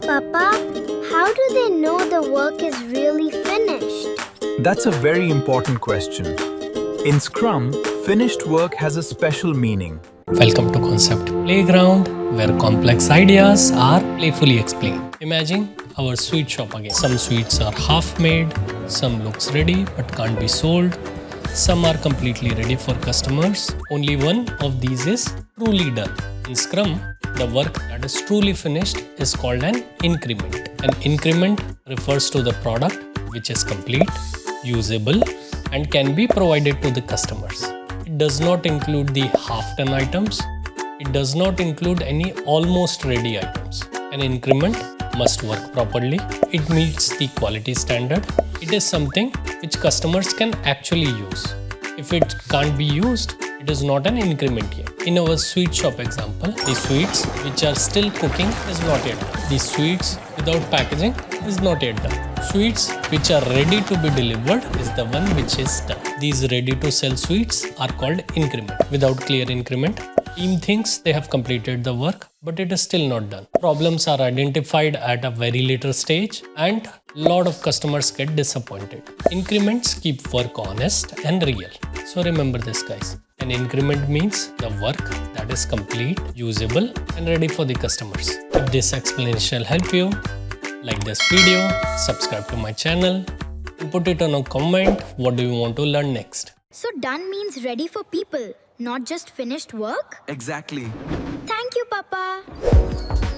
Papa, how do they know the work is really finished? That's a very important question. In Scrum, finished work has a special meaning. Welcome to Concept Playground, where complex ideas are playfully explained. Imagine our sweet shop again. Some sweets are half-made, some looks ready but can't be sold, some are completely ready for customers. Only one of these is truly done. In Scrum, the work that is truly finished is called an increment. An increment refers to the product which is complete, usable, and can be provided to the customers. It does not include the half-done items. It does not include any almost ready items. An increment must work properly. It meets the quality standard. It is something which customers can actually use. If it can't be used, it is not an increment yet. In our sweet shop example, the sweets which are still cooking is not yet done. The sweets without packaging is not yet done. Sweets which are ready to be delivered is the one which is done. These ready to sell sweets are called increment. Without clear increment, team thinks they have completed the work, but it is still not done. Problems are identified at a very later stage and a lot of customers get disappointed. Increments keep work honest and real. So remember this, guys. An increment means the work that is complete, usable, and ready for the customers. If this explanation helped you, like this video, subscribe to my channel, and put it on a comment. What do you want to learn next? So done means ready for people, not just finished work? Exactly. Thank you, Papa.